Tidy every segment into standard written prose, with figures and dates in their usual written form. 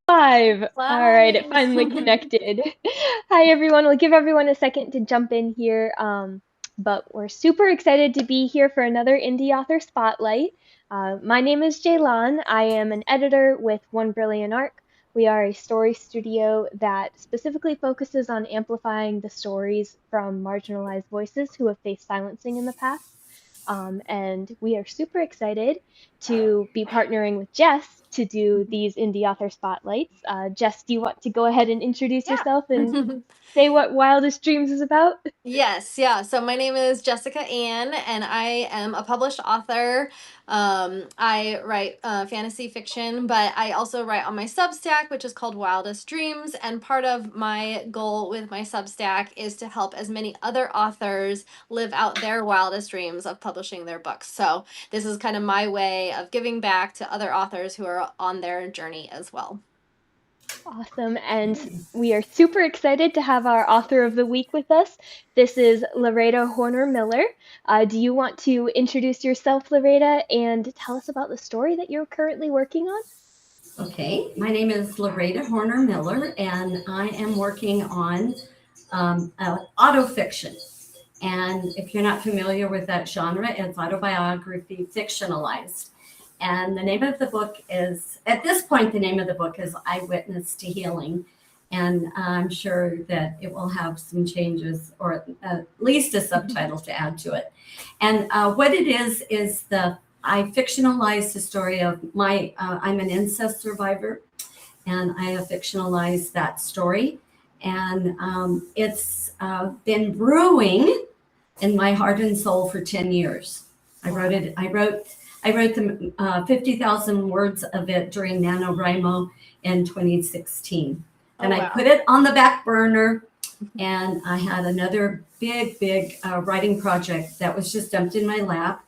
Live. All right, it Live. finally connected. Hi, everyone. We'll give everyone a second to jump in here. But we're super excited to be here for another Indie Author Spotlight. My name is Jaylan. I am an editor with One Brilliant Arc. We are a story studio that specifically focuses on amplifying the stories from marginalized voices who have faced silencing in the past. And we are super excited to be partnering with Jess to do these indie author spotlights. Jess, do you want to go ahead and introduce yourself and Yeah. say what Wildest Dreams is about? Yes, yeah. So my name is Jessica Ann, and I am a published author. I write fantasy fiction, but I also write on my Substack, which is called Wildest Dreams. And part of my goal with my Substack is to help as many other authors live out their wildest dreams of publishing their books. So this is kind of my way of giving back to other authors who are on their journey as well. Awesome. And we are super excited to have our author of the week with us. This is Larada Horner Miller. Do you want to introduce yourself, Larada, and tell us about the story that you're currently working on? Okay, my name is Larada Horner Miller, and I am working on autofiction. And if you're not familiar with that genre, it's autobiography fictionalized. And the name of the book is, at this point, the name of the book is Eyewitness to Healing. And I'm sure that it will have some changes or at least a subtitle to add to it. And what it is I fictionalized the story of I'm an incest survivor, and I have fictionalized that story. And it's been brewing in my heart and soul for 10 years. I wrote it. I wrote the 50,000 words of it during NaNoWriMo in 2016. Oh, And I wow. put it on the back burner, and I had another big writing project that was just dumped in my lap.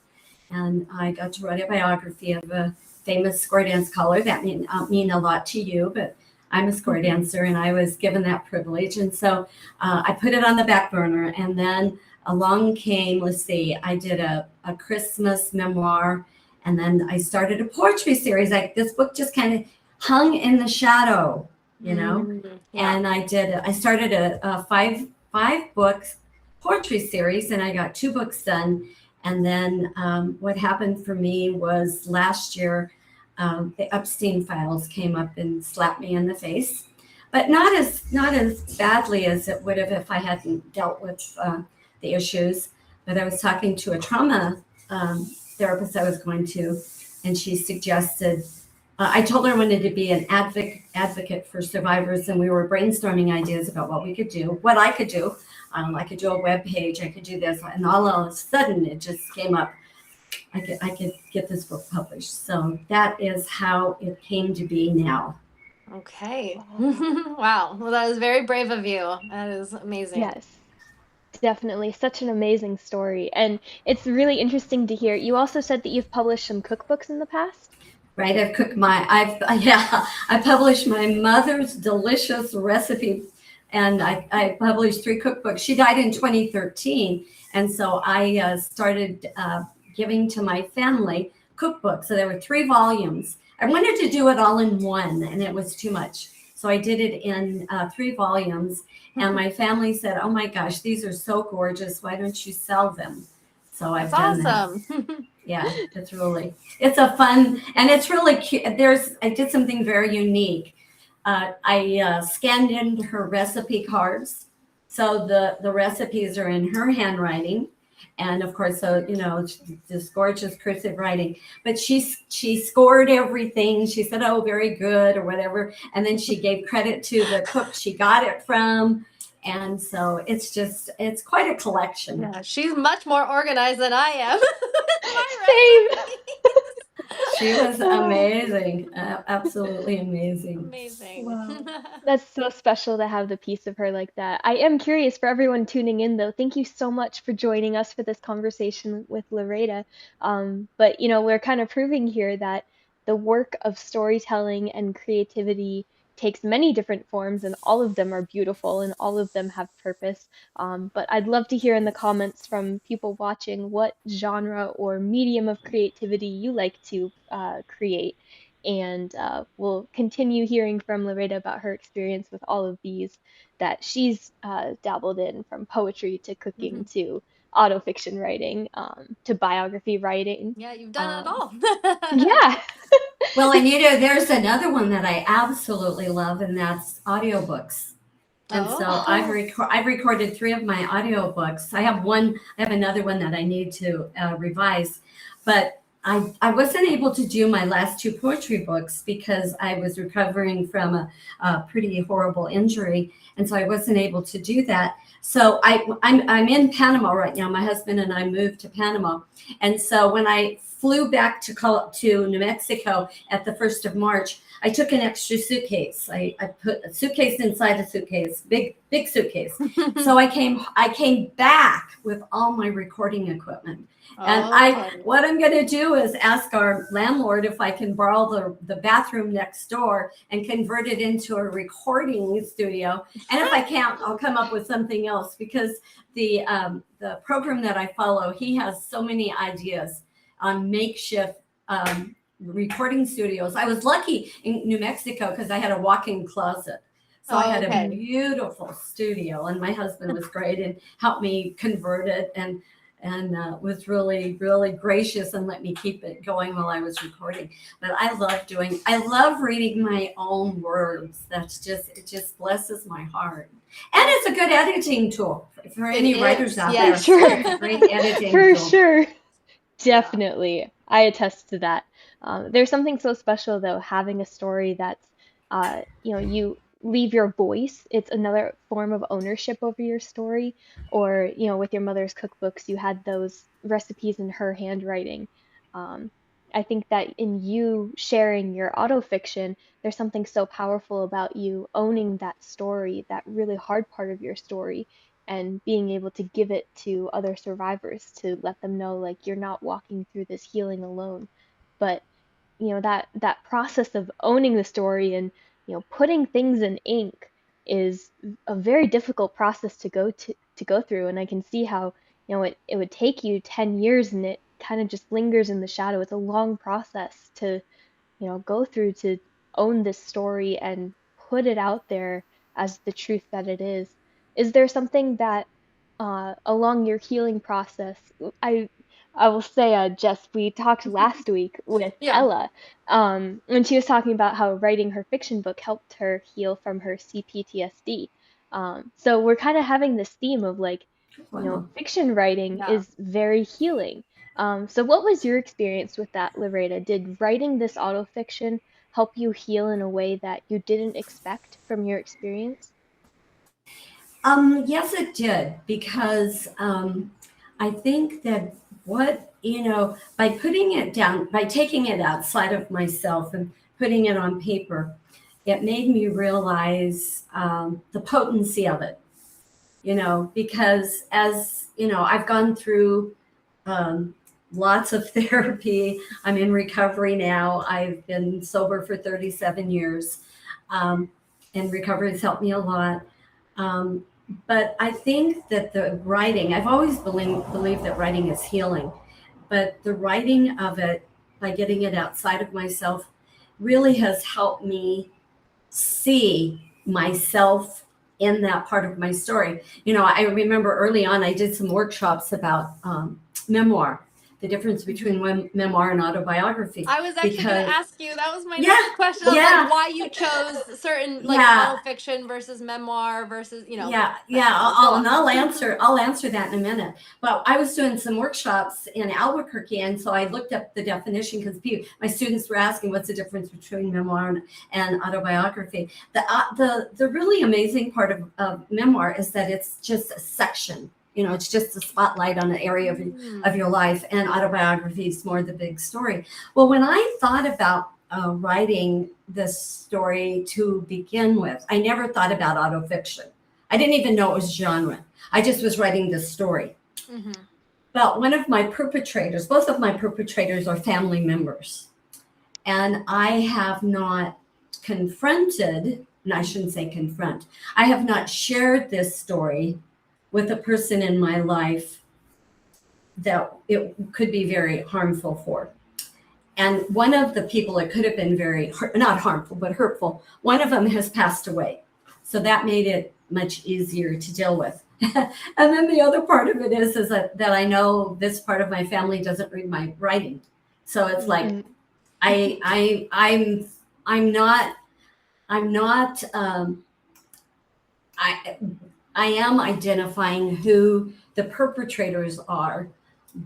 And I got to write a biography of a famous square dance caller. That mean a lot to you, but I'm a square dancer, and I was given that privilege. And so I put it on the back burner, and then along came, let's see, I did a Christmas memoir, and then I started a poetry series. Like this book just kind of hung in the shadow, you know. Yeah. And I started a five books poetry series, and I got two books done. And then what happened for me was last year, the Epstein files came up and slapped me in the face, but not as badly as it would have if I hadn't dealt with the issues. But I was talking to a trauma therapist I was going to, and she suggested. I told her I wanted to be an advocate for survivors, and we were brainstorming ideas about what we could do, what I could do. I could do a web page, I could do this, and all of a sudden it just came up. I could get this book published. So that is how it came to be now. Okay. Wow. Wow. Well, that is very brave of you. That is amazing. Yes. Definitely, such an amazing story. And it's really interesting to hear. You also said that you've published some cookbooks in the past? Right? I published my mother's delicious recipe, and I published three cookbooks. She died in 2013, and so I started giving to my family cookbooks. So there were three volumes. I wanted to do it all in one, and it was too much. So I did it in three volumes, and my family said, "Oh my gosh, these are so gorgeous! Why don't you sell them?" So That's I've done that. awesome. Yeah, it's a fun, and it's really cute. I did something very unique. I scanned in her recipe cards, so the recipes are in her handwriting, and of course, so this gorgeous cursive writing. But she scored everything. She said, "Oh, very good," or whatever, and then she gave credit to the cook she got it from, and so it's quite a collection. Yeah, she's much more organized than I am with my Same. She was Oh, amazing, absolutely amazing. Amazing. wow. That's so special to have the piece of her like that. I am curious for everyone tuning in, though. Thank you so much for joining us for this conversation with Loretta. But we're kind of proving here that the work of storytelling and creativity takes many different forms, and all of them are beautiful and all of them have purpose. But I'd love to hear in the comments from people watching what genre or medium of creativity you like to create. and we'll continue hearing from Larada about her experience with all of these that she's dabbled in, from poetry to cooking Mhm. to autofiction writing, to biography writing. Yeah, you've done it Um, all. yeah. Well, and there's another one that I absolutely love, and that's audiobooks. And so Oh. I've recorded 3 of my audiobooks. I have another one that I need to revise, but I wasn't able to do my last 2 poetry books because I was recovering from a pretty horrible injury, and so I wasn't able to do that. So I'm in Panama right now. My husband and I moved to Panama, and so when I flew back to New Mexico at the 1st of March, I took an extra suitcase. I put a suitcase inside a suitcase, big suitcase. So I came back with all my recording equipment. And Okay. what I'm going to do is ask our landlord if I can borrow the bathroom next door and convert it into a recording studio. And if I can't, I'll come up with something else, because the program that I follow, he has so many ideas on makeshift recording studios. I was lucky in New Mexico because I had a walk-in closet. So I had a Okay. beautiful studio, and my husband was great and helped me convert it, and was really, really gracious and let me keep it going while I was recording. But I love reading my own words. It just blesses my heart. And it's a good editing tool for It any writers is, out For there. yes. sure. It's a great editing For tool. sure. Yeah. Definitely. I attest to that. There's something so special though, having a story that's, you leave your voice. It's another form of ownership over your story. Or, with your mother's cookbooks, you had those recipes in her handwriting. Um, I think that in you sharing your autofiction, there's something so powerful about you owning that story, that really hard part of your story, and being able to give it to other survivors to let them know, like, you're not walking through this healing alone. But that process of owning the story and putting things in ink is a very difficult process to go through. And I can see how it would take you 10 years, and it kind of just lingers in the shadow. It's a long process to go through to own this story and put it out there as the truth that it is. Is there something that along your healing process, I I will say, Jess, we talked last week with Yeah. Ella, when she was talking about how writing her fiction book helped her heal from her CPTSD. So we're kind of having this theme of, like, Wow. fiction writing Yeah. is very healing. So what was your experience with that, Loretta? Did writing this autofiction help you heal in a way that you didn't expect from your experience? Yes, it did, because I think that by putting it down, by taking it outside of myself and putting it on paper, it made me realize the potency of it, because as I've gone through um, lots of therapy. I'm in recovery now. I've been sober for 37 years, and recovery has helped me a lot. Um, but I think that the writing, I've always believed that writing is healing, but the writing of it, by getting it outside of myself, really has helped me see myself in that part of my story. I remember early on, I did some workshops about memoir, the difference between memoir and autobiography, I was actually going to because ask you, that was my yeah, next question of like yeah, why you chose certain like yeah. autofiction versus memoir versus, but Yeah, go and on. I'll answer that in a minute. But I was doing some workshops in Albuquerque, and so I looked up the definition because my students were asking what's the difference between memoir and autobiography. The really amazing part of memoir is that it's just a section. It's just a spotlight on an area of your life, and autobiography is more the big story. Well, when I thought about writing this story to begin with, I never thought about autofiction. I didn't even know it was genre. I just was writing this story. Mm-hmm. But both of my perpetrators are family members. And I have not confronted, and I shouldn't say confront, I have not shared this story with a person in my life that it could be very harmful for. and one of the people, it could have been very, not harmful, but hurtful. One of them has passed away. So that made it much easier to deal with. And then the other part of it is that I know this part of my family doesn't read my writing. So it's like, Mhm. I'm not, I am identifying who the perpetrators are,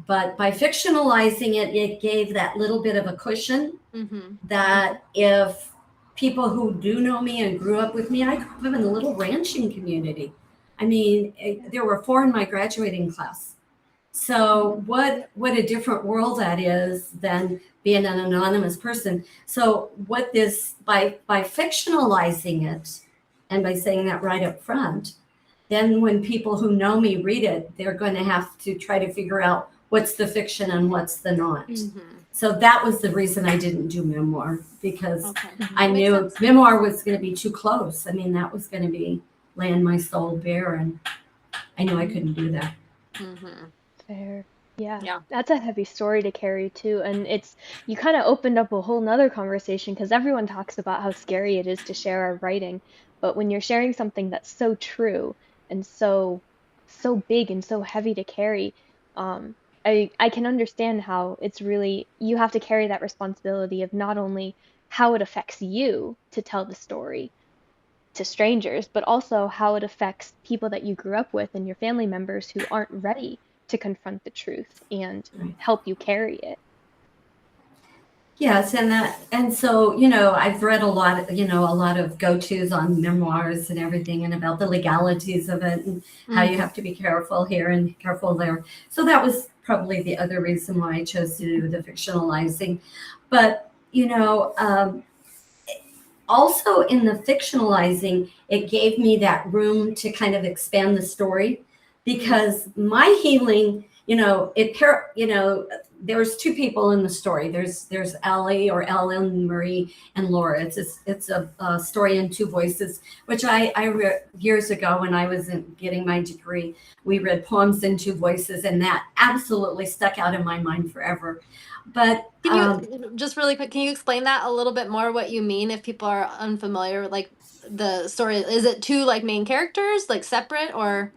but by fictionalizing it, it gave that little bit of a cushion Mm-hmm. that if people who do know me and grew up with me, I grew up in a little ranching community. I mean, there were 4 in my graduating class. So what a different world that is than being an anonymous person. So what this by fictionalizing it and by saying that right up front, then when people who know me read it, they're going to have to try to figure out what's the fiction and what's the not. Mm-hmm. So that was the reason I didn't do memoir, because Okay. I Makes knew sense. memoir was going to be too close. I mean, that was going to be laying my soul bare, and I knew I couldn't do that. Mm-hmm. Fair. Yeah. Yeah. That's a heavy story to carry too. And you kind of opened up a whole nother conversation because everyone talks about how scary it is to share our writing. But when you're sharing something that's so true and so big and so heavy to carry, um, I can understand how it's really, you have to carry that responsibility of not only how it affects you to tell the story to strangers, but also how it affects people that you grew up with and your family members who aren't ready to confront the truth and Right. help you carry it. Yes, and so I've read a lot, a lot of go-tos on memoirs and everything, and about the legalities of it, and how you have to be careful here and careful there. So that was probably the other reason why I chose to do the fictionalizing. But also in the fictionalizing, it gave me that room to kind of expand the story, because my healing, there's 2 people in the story. There's Ellie, or Ellen Marie, and Laura. It's a story in 2 voices, which I read years ago when I was getting my degree. We read poems in 2 voices, and that absolutely stuck out in my mind forever. But Can you just really quick, can you explain that a little bit more, what you mean, if people are unfamiliar with like the story? Is it 2 like main characters, like separate, or?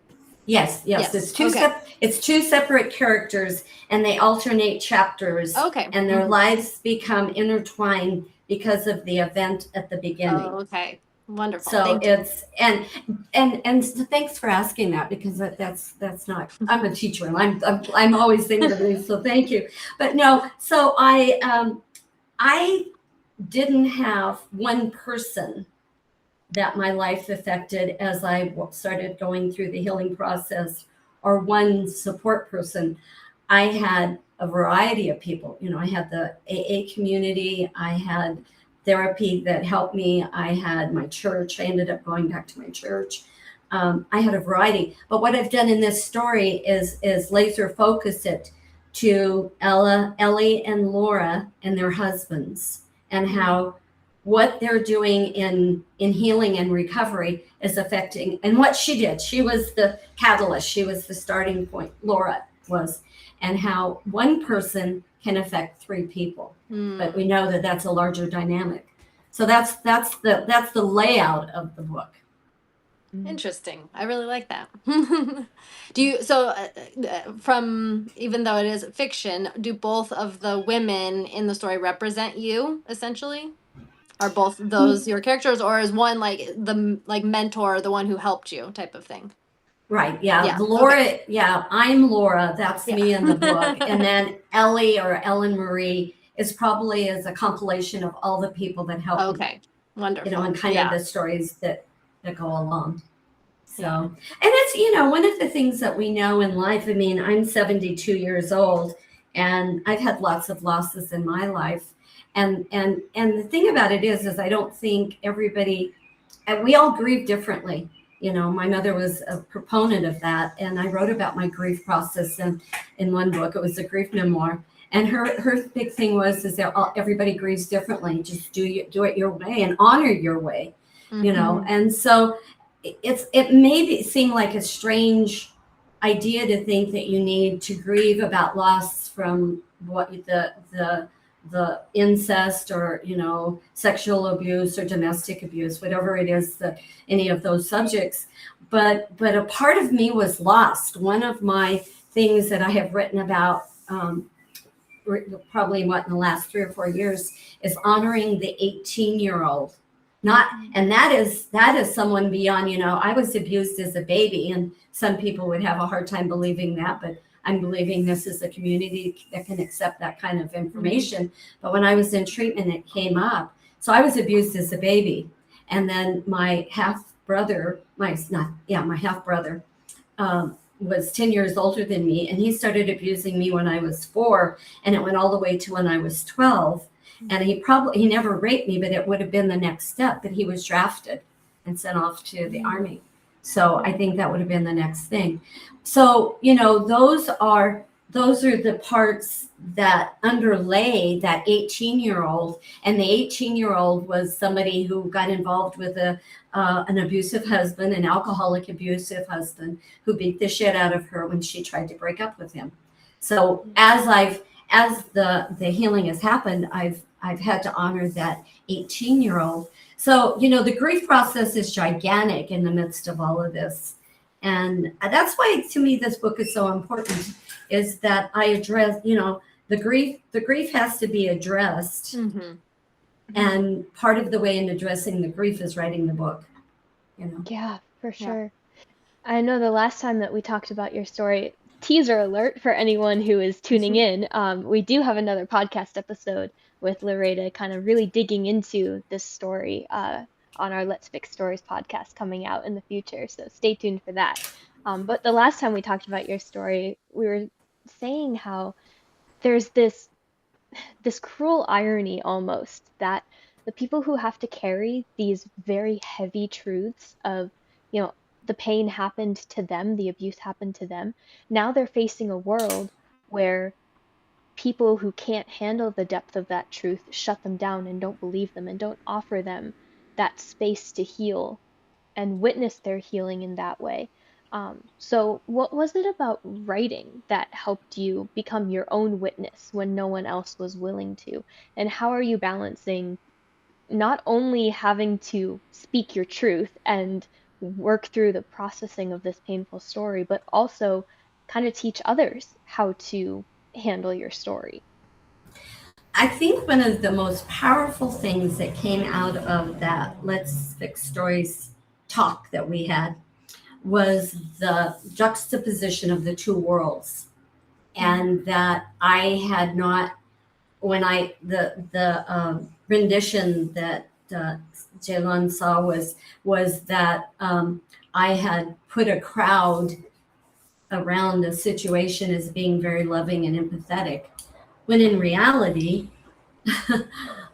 Yes, Yes. it's 2 Okay. it's 2 separate characters, and they alternate chapters, Okay. and their lives become intertwined because of the event at the beginning. Oh, okay. Wonderful. So Thank you. it's and so thanks for asking that, because that's not, I'm a teacher, and I'm always thinking of things, so thank you. But no, so I didn't have one person that my life affected as I started going through the healing process, or one support person. I had a variety of people. I had the AA community, I had therapy that helped me, I had my church. I ended up going back to my church. I had a variety. But what I've done in this story is laser focus it to Ellie, and Laura and their husbands, and how what they're doing in healing and recovery is affecting, and what she did. She was the catalyst. She was the starting point. Laura was, and how one person can affect 3 people. But we know that that's a larger dynamic. So that's the layout of the book. Interesting. I really like that. Do you, so from, even though it is fiction, do both of the women in the story represent you essentially? Are both those your characters, or is one like the mentor, the one who helped you type of thing? Right. Yeah. Yeah. Laura. Okay. Yeah. I'm Laura. That's Yeah. me in the book. And then Ellie, or Ellen Marie, is probably as a compilation of all the people that helped me. Okay. Wonderful. And kind Yeah. of the stories that go along. So, Yeah. and it's, one of the things that we know in life. I mean, I'm 72 years old, and I've had lots of losses in my life. And the thing about it is I don't think everybody, and we all grieve differently. My mother was a proponent of that, and I wrote about my grief process in one book. It was a grief memoir, and her big thing was is that everybody grieves differently. Just do it your way and honor your way, And so it may seem like a strange idea to think that you need to grieve about loss from what the the incest or, sexual abuse or domestic abuse, whatever it is, that any of those subjects. But a part of me was lost. One of my things that I have written about, probably in the last 3 or 4 years, is honoring the 18-year-old. Not, and that is someone beyond, I was abused as a baby, and some people would have a hard time believing that, but I'm believing this is a community that can accept that kind of information. But when I was in treatment, it came up. So I was abused as a baby. And then my half brother, my half brother, was 10 years older than me, and he started abusing me when I was 4, and it went all the way to when I was 12. And he never raped me, but it would have been the next step. But he was drafted and sent off to the army. So I think that would have been the next thing. So, those are the parts that underlay that 18-year-old. And the 18-year-old was somebody who got involved with an abusive husband, an alcoholic abusive husband, who beat the shit out of her when she tried to break up with him. So as the healing has happened, I've had to honor that 18-year-old. So, the grief process is gigantic in the midst of all of this. And that's why, to me, this book is so important, is that I address, the grief has to be addressed. Mm-hmm. And part of the way in addressing the grief is writing the book, Yeah, for sure. I know the last time that we talked about your story, teaser alert for anyone who is tuning in, we do have another podcast episode with Larada kind of really digging into this story on our Let's Fix Stories podcast coming out in the future. So stay tuned for that. But the last time we talked about your story, we were saying how there's this cruel irony almost that the people who have to carry these very heavy truths of, the pain happened to them, the abuse happened to them. Now they're facing a world where people who can't handle the depth of that truth shut them down and don't believe them and don't offer them that space to heal and witness their healing in that way. So what was it about writing that helped you become your own witness when no one else was willing to? And how are you balancing not only having to speak your truth and work through the processing of this painful story, but also kind of teach others how to handle your story? I think one of the most powerful things that came out of that Let's Fix Stories talk that we had was the juxtaposition of the two worlds. And that I had not, when the rendition that Jaylon saw was that I had put a crowd around the situation as being very loving and empathetic, when in reality,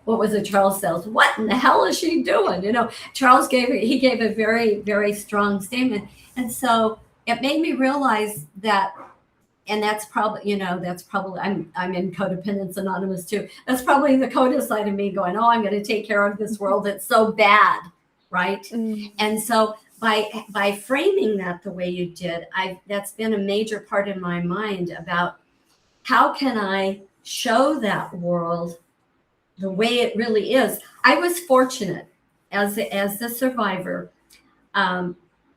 what was it Charles says? What in the hell is she doing? Charles gave a very, very strong statement. And so it made me realize that, and that's probably, I'm in Codependence Anonymous too. That's probably the coda side of me going, oh, I'm going to take care of this world that's so bad, right? And so by framing that the way you did, that's been a major part in my mind about how can I show that world the way it really is. I was fortunate as the survivor.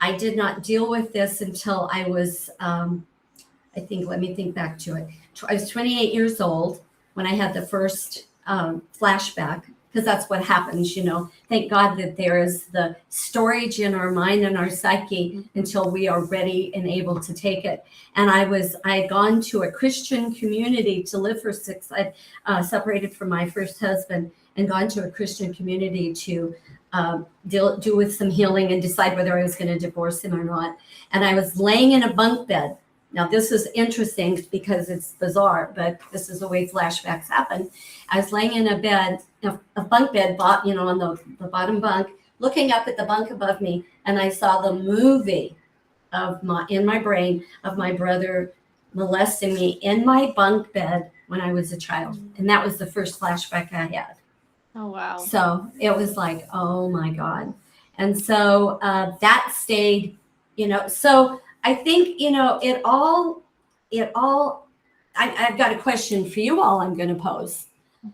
I did not deal with this until I was, let me think back to it. I was 28 years old when I had the first flashback, because that's what happens, Thank God that there is the storage in our mind and our psyche until we are ready and able to take it. And I had gone to a Christian community to live for 6. I'd separated from my first husband and gone to a Christian community to do with some healing and decide whether I was going to divorce him or not. And I was laying in a bunk bed. Now, this is interesting because it's bizarre, but this is the way flashbacks happen. I was laying in a bunk bed, on the bottom bunk, looking up at the bunk above me, and I saw the movie in my brain of my brother molesting me in my bunk bed when I was a child. And that was the first flashback I had. Oh, wow. So it was like, oh my God. And so that stayed, so I think, I've got a question for you all I'm going to pose.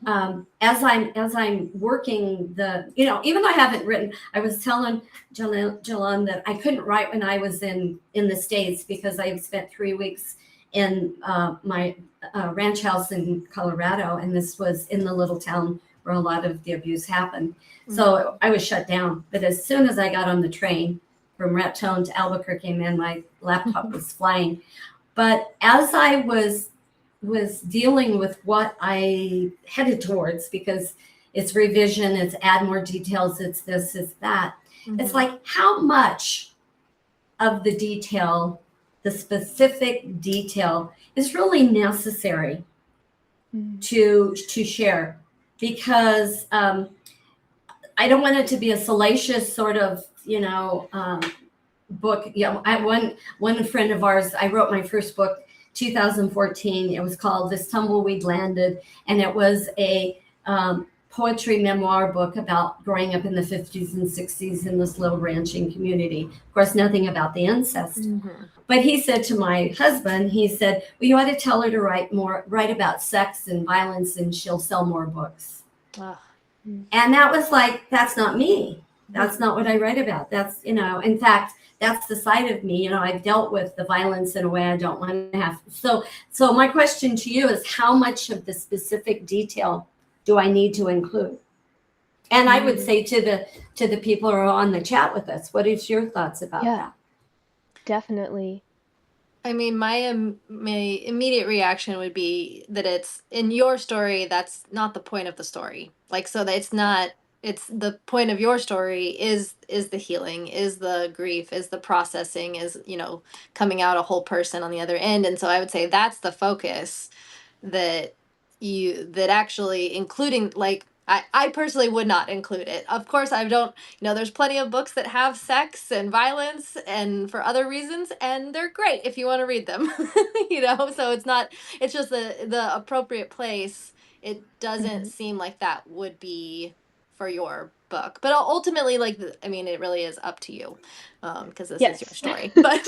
as I'm working even though I haven't written, I was telling Jalan that I couldn't write when I was in the States because I spent 3 weeks in my ranch house in Colorado, and this was in the little town where a lot of the abuse happened. So I was shut down. But as soon as I got on the train from Raton to Albuquerque, man, my laptop was flying. But as I was dealing with what I headed towards, because it's revision, it's add more details, it's this, it's that. It's like how much of the detail, the specific detail, is really necessary to share, because I don't want it to be a salacious sort of book. One friend of ours, I wrote my first book 2014. It was called This Tumbleweed Landed, and it was a poetry memoir book about growing up in the 50s and 60s in this little ranching community. Of course, nothing about the incest. But he said to my husband, he said, well, you ought to tell her to write about sex and violence, and she'll sell more books. And that was like, that's not me. That's not what I write about. That's, in fact, that's the side of me. I've dealt with the violence in a way I don't want to have. So my question to you is, how much of the specific detail do I need to include? And I would say to the people who are on the chat with us, what is your thoughts about that? Definitely. I mean, my immediate reaction would be that it's in your story. That's not the point of the story. So that it's not. It's the point of your story is the healing, is the grief, is the processing, is coming out a whole person on the other end. And so I would say that's the focus that actually including, I personally would not include it. Of course, I don't, there's plenty of books that have sex and violence and for other reasons, and they're great if you want to read them, so it's just the appropriate place. It doesn't seem like that would be for your book, but ultimately, it really is up to you, because this is your story, but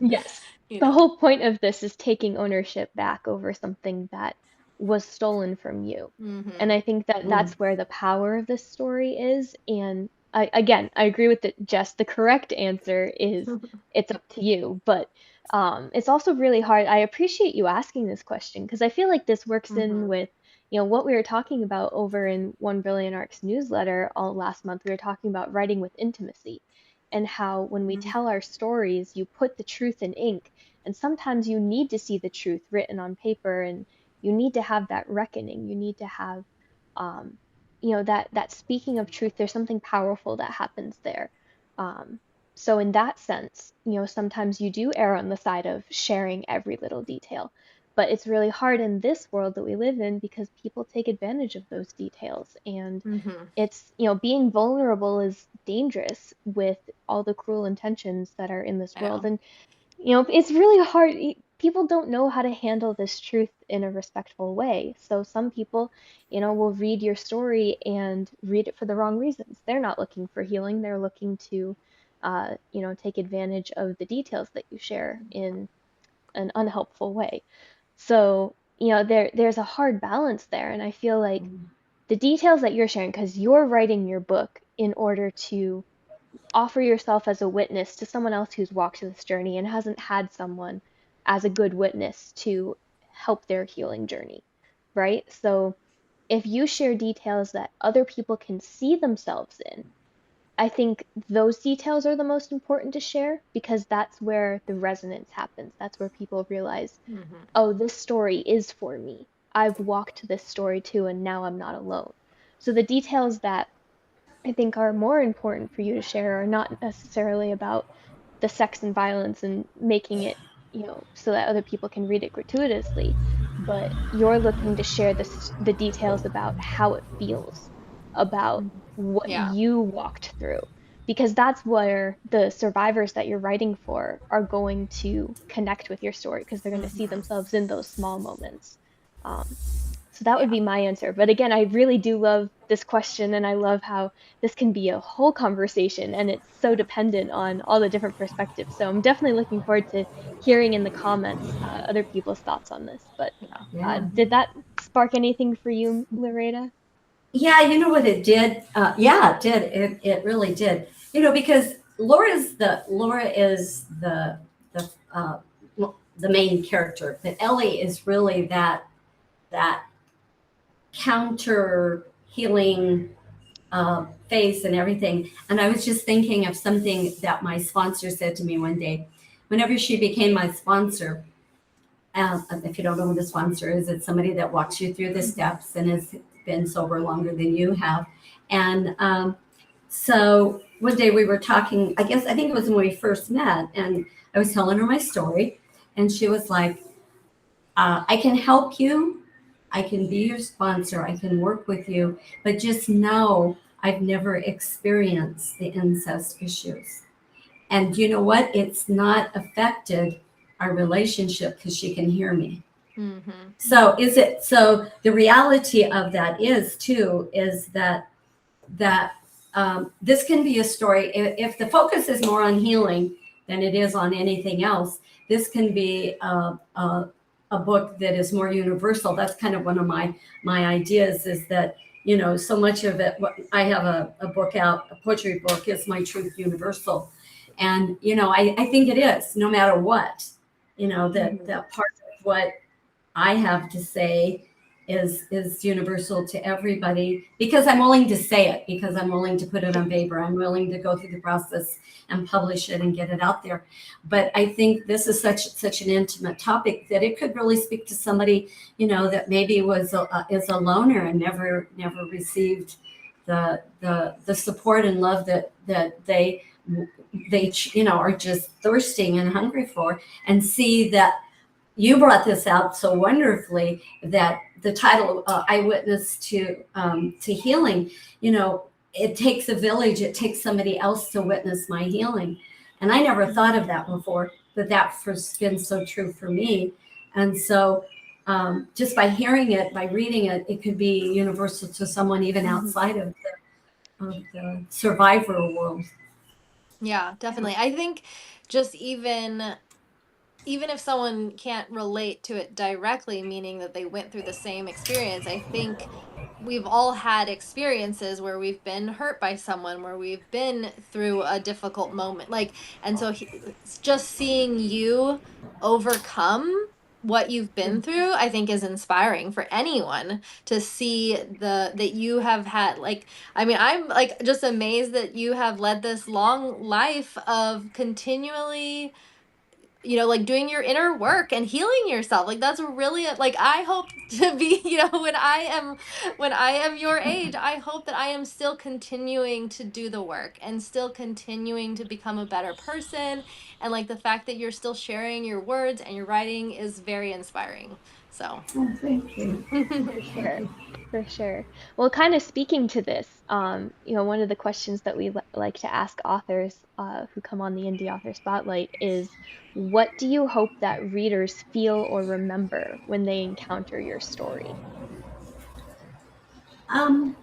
yes. The whole point of this is taking ownership back over something that was stolen from you. And I think that that's where the power of this story is. And I agree with Jess. The correct answer is it's up to you. But it's also really hard. I appreciate you asking this question, because I feel like this works in with what we were talking about over in One Brilliant Arcs newsletter all last month. We were talking about writing with intimacy, and how when we tell our stories, you put the truth in ink. And sometimes you need to see the truth written on paper, and you need to have that reckoning. You need to have, that speaking of truth. There's something powerful that happens there. So in that sense, sometimes you do err on the side of sharing every little detail. But it's really hard in this world that we live in, because people take advantage of those details. And it's, being vulnerable is dangerous with all the cruel intentions that are in this world. And it's really hard. People don't know how to handle this truth in a respectful way. So some people, will read your story and read it for the wrong reasons. They're not looking for healing. They're looking to, take advantage of the details that you share in an unhelpful way. So, there's a hard balance there. And I feel like the details that you're sharing, because you're writing your book in order to offer yourself as a witness to someone else who's walked this journey and hasn't had someone as a good witness to help their healing journey, right? So if you share details that other people can see themselves in, I think those details are the most important to share, because that's where the resonance happens. That's where people realize, oh, this story is for me. I've walked this story too, and now I'm not alone. So the details that I think are more important for you to share are not necessarily about the sex and violence and making it, so that other people can read it gratuitously, but you're looking to share the details about how it feels, about what you walked through, because that's where the survivors that you're writing for are going to connect with your story, because they're going to see themselves in those small moments. So that would be my answer. But again, I really do love this question, and I love how this can be a whole conversation, and it's so dependent on all the different perspectives. So I'm definitely looking forward to hearing in the comments other people's thoughts on this. But Yeah. Yeah. did that spark anything for you, Larada? Yeah, you know what it did? Yeah, it did. It really did. Because Laura is the main character, but Ellie is really that counter healing face and everything. And I was just thinking of something that my sponsor said to me one day. Whenever she became my sponsor, if you don't know who the sponsor is, it's somebody that walks you through the steps and has been sober longer than you have. And so one day we were talking, I think it was when we first met, and I was telling her my story, and she was like, I can help you. I can be your sponsor. I can work with you, but just know I've never experienced the incest issues. And you know what? It's not affected our relationship because she can hear me. Mm-hmm. So the reality of that is that this can be a story. If the focus is more on healing than it is on anything else, this can be a book that is more universal. That's kind of one of my ideas, is that so much of it. I have a book out, a poetry book, is My Truth Universal, and I think it is, no matter what, that part of what I have to say is universal to everybody, because I'm willing to say it, because I'm willing to put it on paper. I'm willing to go through the process and publish it and get it out there. But I think this is such an intimate topic that it could really speak to somebody, that maybe is a loner and never received the support and love that they are just thirsting and hungry for, and see that you brought this out so wonderfully, that the title, Eyewitness to Healing, it takes a village, it takes somebody else to witness my healing. And I never thought of that before, but that's been so true for me. And so just by hearing it, by reading it, it could be universal to someone even outside of the survivor world. Yeah, definitely. I think just even if someone can't relate to it directly, meaning that they went through the same experience, I think we've all had experiences where we've been hurt by someone, where we've been through a difficult moment. And so just seeing you overcome what you've been through, I think is inspiring for anyone to see that you have had, I mean, I'm just amazed that you have led this long life of continually doing your inner work and healing yourself. That's really I hope to be, when I am your age, I hope that I am still continuing to do the work and still continuing to become a better person. And the fact that you're still sharing your words and your writing is very inspiring. So Oh, thank you. For sure. For sure. Well, kind of speaking to this, one of the questions that we like to ask authors who come on the Indie Author Spotlight is, what do you hope that readers feel or remember when they encounter your story? Um,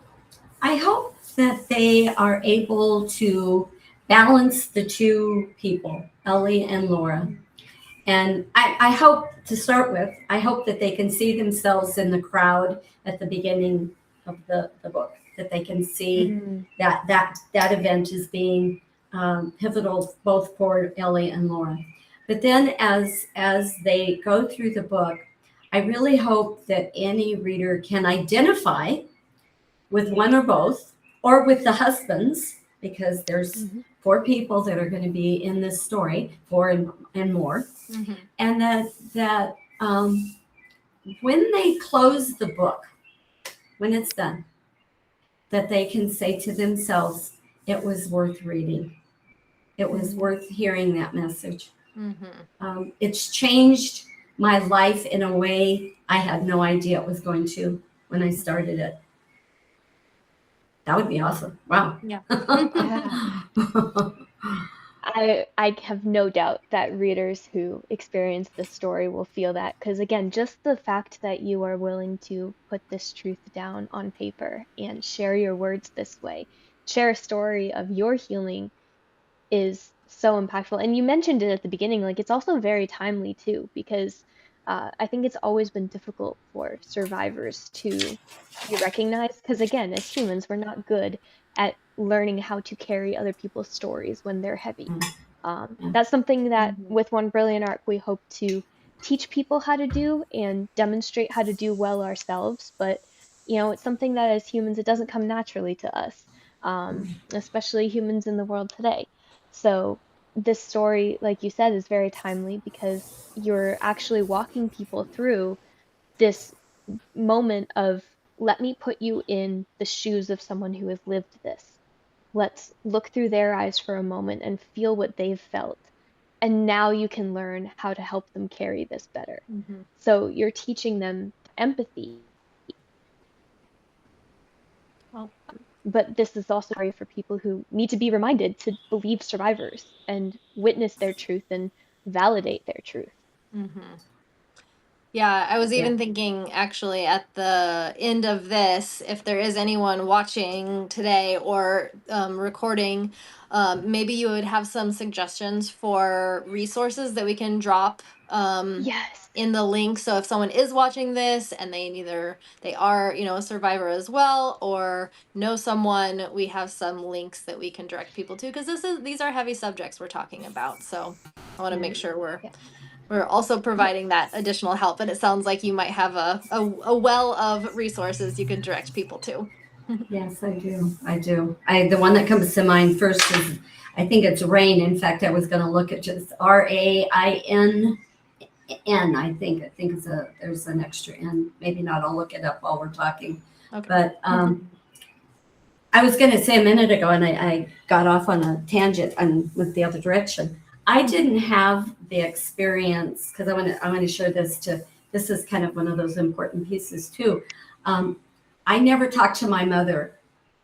I hope that they are able to balance the two people, Ellie and Laura. And I hope, to start with, I hope that they can see themselves in the crowd at the beginning of the book, that they can see Mm, that event as being pivotal both for Ellie and Laura. But then as they go through the book, I really hope that any reader can identify with one or both, or with the husbands, because there's mhm, 4 people that are going to be in this story, 4 and more, mm-hmm. and that when they close the book, when it's done, that they can say to themselves, it was worth reading. It was worth hearing that message. Mm-hmm. It's changed my life in a way I had no idea it was going to when I started it. That would be awesome. Wow. Yeah. yeah. I have no doubt that readers who experience this story will feel that, because again, just the fact that you are willing to put this truth down on paper and share your words this way, share a story of your healing is so impactful. And you mentioned it at the beginning, like it's also very timely too, because I think it's always been difficult for survivors to be recognized, because again, as humans, we're not good at learning how to carry other people's stories when they're heavy. Yeah. That's something that Mhm. with One Brilliant Arc we hope to teach people how to do and demonstrate how to do well ourselves. But it's something that as humans it doesn't come naturally to us, especially humans in the world today. So this story, like you said, is very timely because you're actually walking people through this moment of, let me put you in the shoes of someone who has lived this. Let's look through their eyes for a moment and feel what they've felt. And now you can learn how to help them carry this better. Mhm. So you're teaching them empathy, Well, but this is also a story for people who need to be reminded to believe survivors and witness their truth and validate their truth. mhm. Yeah, I was Yeah. even thinking actually at the end of this, if there is anyone watching today or recording, maybe you would have some suggestions for resources that we can drop Yes. in the link. So if someone is watching this and they are, a survivor as well, or know someone, we have some links that we can direct people to, because these are heavy subjects we're talking about. So I want to Yeah. make sure Yeah. we're also providing that additional help, and it sounds like you might have a well of resources you can direct people to. Yes, I do. I do. The one that comes to mind first is, I think it's Rain. In fact, I was going to look at just RAINN. I think there's an extra N. Maybe not. I'll look it up while we're talking. Okay. But I was going to say a minute ago, and I got off on a tangent and went the other direction. I didn't have the experience, because I want to share this to. This is kind of one of those important pieces too. Um, I never talked to my mother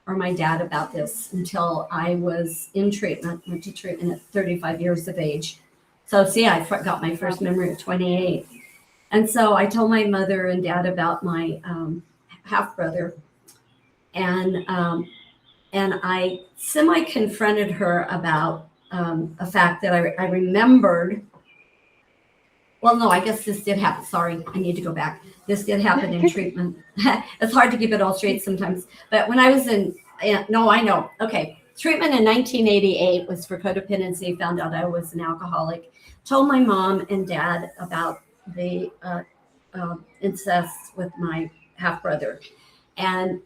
or my dad about this until I was in treatment. Went to treatment at 35 years of age. So see, I got my first memory at 28, and so I told my mother and dad about my half brother, and and I semi confronted her about a fact that I remembered. Well, no, I guess this did happen. Sorry, I need to go back. This did happen in treatment. It's hard to keep it all straight sometimes. But when I was no, I know. Okay. Treatment in 1988 was for codependency. Found out I was an alcoholic. Told my mom and dad about the incest with my half brother, and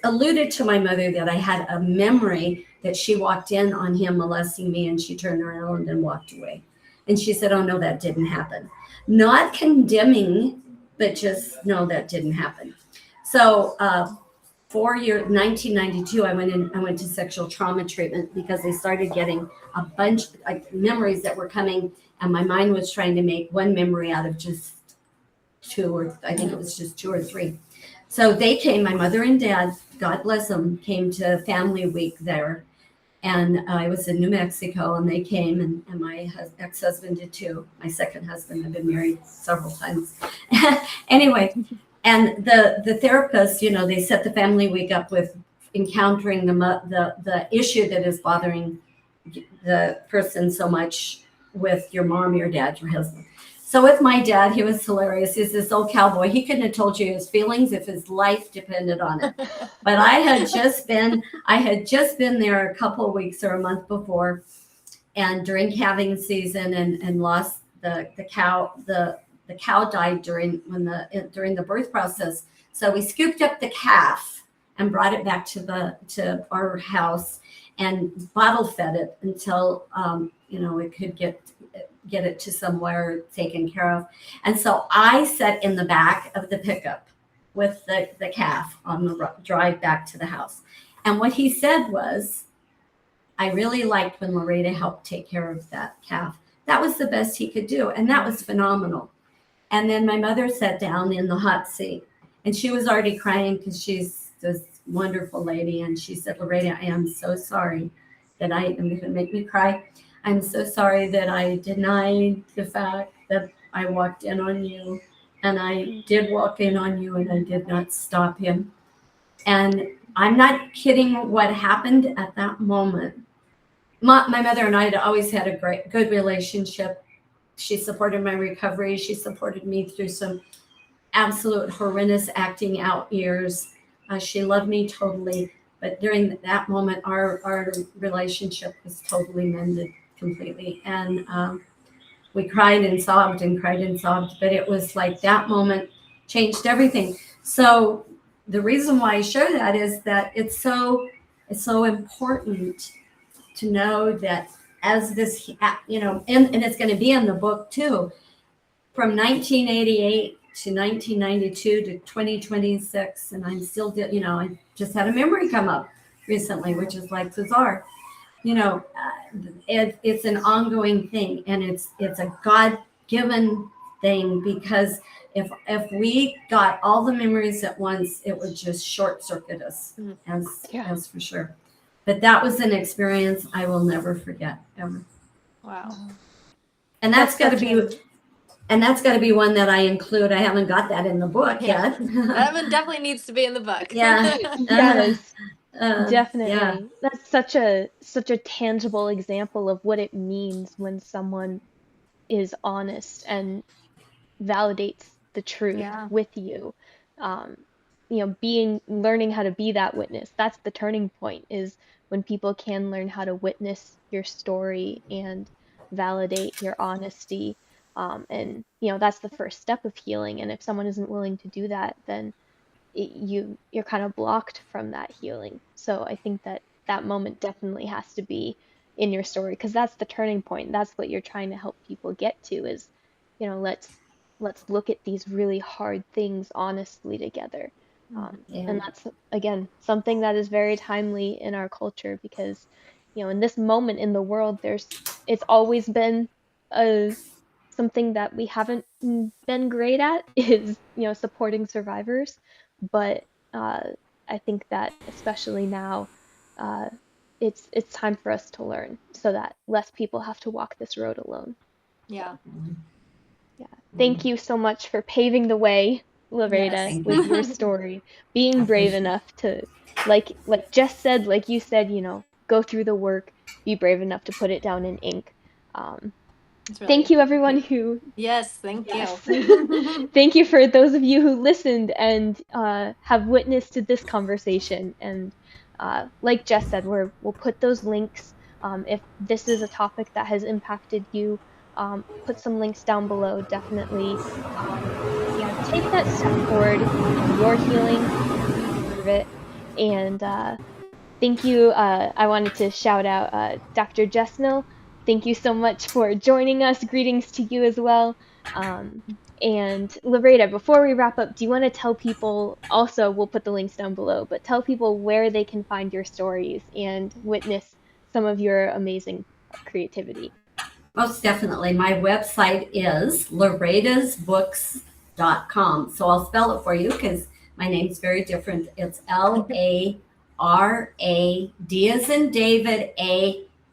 alluded to my mother that I had a memory that she walked in on him molesting me, and she turned around and walked away. And she said, "Oh no, that didn't happen." Not condemning, but just no, that didn't happen. So 4 years, 1992, I went to sexual trauma treatment because they started getting a bunch like memories that were coming, and my mind was trying to make one memory out of just two, or I think it was just two or three. So they came, my mother and dad, God bless them, came to family week there. And I was in New Mexico, and they came, and my ex-husband did too. My second husband, I've been married several times. Anyway, and the therapist, they set the family week up with encountering the issue that is bothering the person so much with your mom, your dad, your husband. So with my dad, he was hilarious. He's this old cowboy. He couldn't have told you his feelings if his life depended on it. But I had just been there a couple of weeks or a month before, and during calving season, and lost the cow. The cow died during the birth process. So we scooped up the calf and brought it back to our house and bottle fed it until it could get it to somewhere taken care of. And so I sat in the back of the pickup with the calf on the drive back to the house. And what he said was, "I really liked when Larada helped take care of that calf. That was the best he could do." And that was phenomenal. And then my mother sat down in the hot seat, and she was already crying because she's this wonderful lady. And she said, "Larada, I am so sorry that I am going to make me cry. I'm so sorry that I denied the fact that I walked in on you, and I did walk in on you, and I did not stop him. And I'm not kidding. What happened at that moment, my mother and I had always had a good relationship. She supported my recovery. She supported me through some absolute horrendous acting out years. She loved me totally. But during that moment, our relationship was totally mended completely. And we cried and sobbed and cried and sobbed. But it was like that moment changed everything. So the reason why I share that is that it's so important to know that as this, and it's going to be in the book too, from 1988 to 1992 to 2026, and I'm still, I just had a memory come up recently, which is like bizarre. It's an ongoing thing, and it's a God-given thing, because if we got all the memories at once, it would just short circuit us, as for sure. But that was an experience I will never forget, ever. Wow. And that's got to be. And that's got to be one that I include. I haven't got that in the book yet. That one definitely needs to be in the book. Yeah. Yes, definitely. Yeah. That's such a tangible example of what it means when someone is honest and validates the truth Yeah. with you. Um, learning how to be that witness. That's the turning point, is when people can learn how to witness your story and validate your honesty. And that's the first step of healing. And if someone isn't willing to do that, then you're kind of blocked from that healing. So I think that moment definitely has to be in your story, because that's the turning point. That's what you're trying to help people get to, is, let's look at these really hard things honestly together. And that's, again, something that is very timely in our culture, because, in this moment in the world, it's always been something that we haven't been great at, is, supporting survivors. But I think that especially now, uh, it's time for us to learn, so that less people have to walk this road alone. Yeah. Yeah. Thank you so much for paving the way, Larada, Yes. with your story, being brave enough to, like Jess said, like you said, go through the work, be brave enough to put it down in ink. Thank you, everyone who. Yes, thank Yes. you. Thank you for those of you who listened and have witnessed to this conversation. And like Jess said, we'll put those links. If this is a topic that has impacted you, put some links down below. Definitely, take that step forward in your healing. You deserve it. And thank you. I wanted to shout out Dr. Jessnell. Thank you so much for joining us. Greetings to you as well. And Larada, before we wrap up, do you want to tell people, also, we'll put the links down below, but tell people where they can find your stories and witness some of your amazing creativity? Most definitely. My website is laradasbooks.com. So I'll spell it for you, because my name's very different. It's LARAD as in David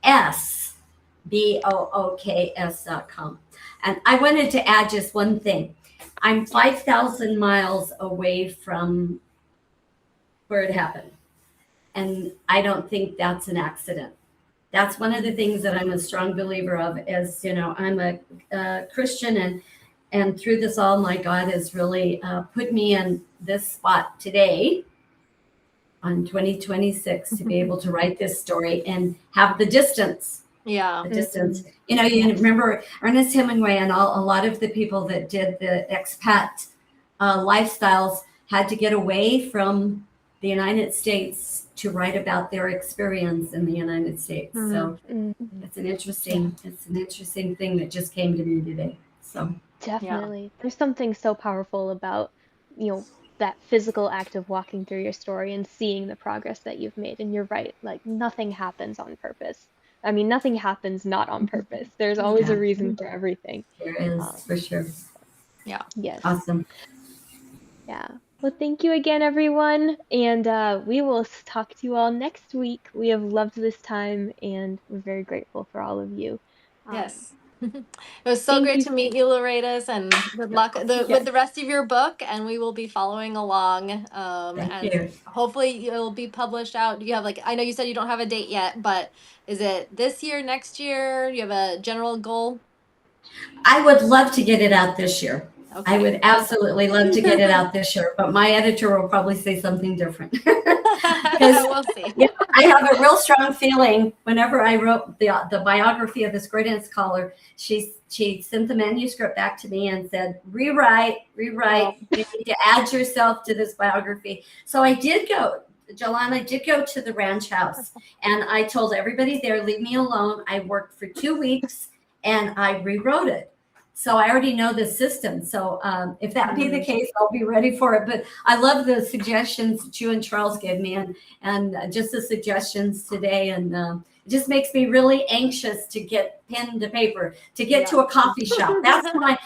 AS BOOKS.com. And I wanted to add just one thing. I'm 5,000 miles away from where it happened. And I don't think that's an accident. That's one of the things that I'm a strong believer of, is, I'm a Christian, and through this all, my God has really put me in this spot today on 2026 to be able to write this story and have the distance. Yeah. The distance. You remember Ernest Hemingway and a lot of the people that did the expat lifestyles had to get away from the United States to write about their experience in the United States. So it's an interesting thing that just came to me today. So definitely, there's something so powerful about, that physical act of walking through your story and seeing the progress that you've made. And you're right, like, nothing happens on purpose. I mean, nothing happens not on purpose. There's always a reason for everything. There is, for sure. Yeah. Yes. Awesome. Yeah. Well, thank you again, everyone, and we will talk to you all next week. We have loved this time, and we're very grateful for all of you. Um, Yes. It was so thank great you. to meet you, Loretas, and good luck with Yes, the rest of your book. And we will be following along. thank And you. hopefully it'll be published out. Do you have like, I know you said you don't have a date yet, but is it this year, next year? Do you have a general goal? I would love to get it out this year. I Okay. would absolutely love to get it out this year, but my editor will probably say something different. Because We'll see. yeah, I have a real strong feeling. Whenever I wrote the biography of this great scholar, she sent the manuscript back to me and said, Oh, rewrite. You need to add yourself to this biography. So I did go. Joanna, I did go to the ranch house and I told everybody there, leave me alone. I worked for 2 weeks and I rewrote it. So I already know the system. So if that be the case, I'll be ready for it. But I love the suggestions that you and Charles gave me, and just the suggestions today, and it just makes me really anxious to get pen to paper, to get to yeah. a coffee shop. That's There my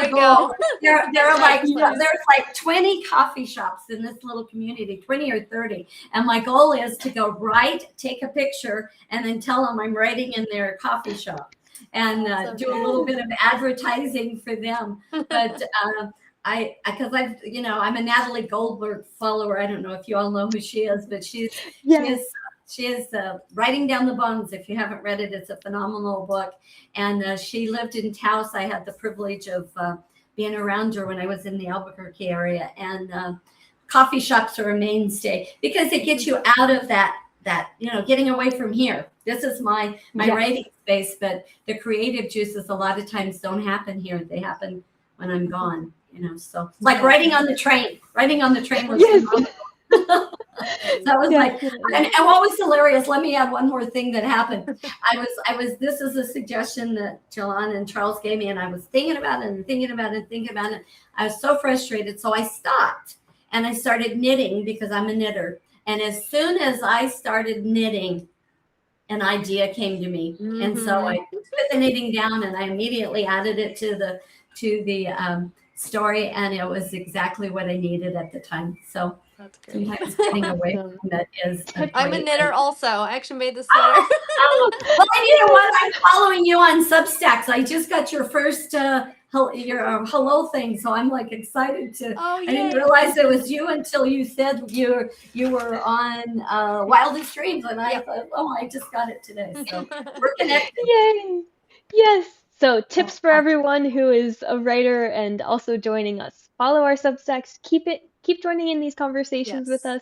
we goal. go. There are Right. like Yes. there's like 20 coffee shops in this little community, 20 or 30, and my goal is to go right, take a picture, and then tell them I'm writing in their coffee shop and Awesome. do a little bit of advertising for them. But because I'm a Natalie Goldberg follower. I don't know if you all know who she is, but she Yes. is she is Writing Down the Bones. If you haven't read it, it's a phenomenal book. And she lived in Taos. I had the privilege of being around her when I was in the Albuquerque area, and coffee shops are a mainstay because it gets you out of that getting away from here. This is my Yes. writing space, but the creative juices a lot of times don't happen here. They happen when I'm gone. So it's like writing on the train. Writing on the train was Yes. phenomenal. That was like, Definitely. and what was hilarious. Let me add one more thing that happened. I was. This is a suggestion that Joanne and Charles gave me, and I was thinking about it and thinking about it and thinking about it. I was so frustrated, so I stopped and I started knitting because I'm a knitter. And as soon as I started knitting, an idea came to me, and so I Hmm. put the knitting down, and I immediately added it to the story, and it was exactly what I needed at the time. So That's great. sometimes getting away Awesome. from that is a Tip. I'm a great knitter idea. also. I actually made the sweater. Oh, oh, well, and you know what? I'm following you on Substacks. I just got your first your hello thing, so I'm like excited to. Oh, I didn't yay. realize it was you until you said you were on Wildest Dreams, and I Yep. thought, oh, I just got it today. So we're connected. Yay! Yes. So Oh, tips for everyone who is a writer and also joining us. Follow our Substacks. Keep joining in these conversations with Yes.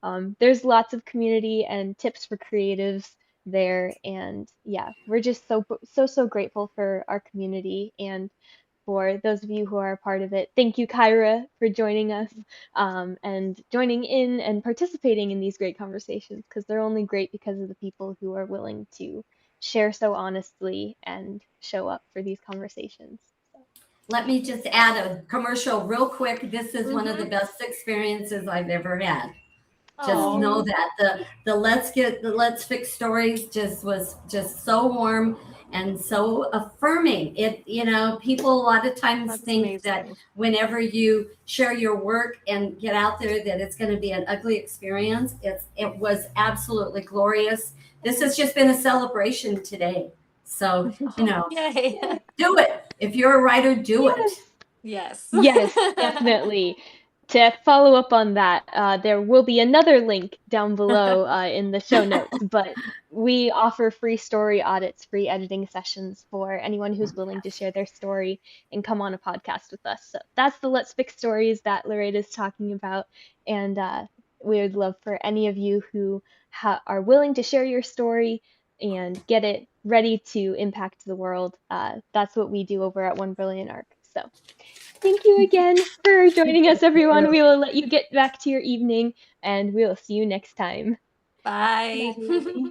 us. There's lots of community and tips for creatives there, and yeah, we're just so grateful for our community and for those of you who are a part of it. Thank you, Kyra, for joining us and joining in and participating in these great conversations because they're only great because of the people who are willing to share so honestly and show up for these conversations. So, let me just add a commercial real quick. This is one of the Mm-hmm. best experiences I've ever had. Just Oh, know oh, that the Let's Fix stories just was just so warm and so affirming. People a lot of times that's think that amazing. whenever you share your work and get out there that it's going to be an ugly experience. It was absolutely glorious. This has just been a celebration today. So, you oh, know, Yay. yes, do it. If you're a writer, do yes. it. Yes. Yes, definitely. To follow up on that, there will be another link down below in the show notes, but we offer free story audits, free editing sessions for anyone who's willing to share their story and come on a podcast with us. So that's the Let's Fix Stories that Lorraine is talking about, and we would love for any of you who are willing to share your story and get it ready to impact the world. That's what we do over at One Brilliant Arc. So. Thank you again for joining us, everyone. We will let you get back to your evening, and we'll see you next time. Bye. Bye.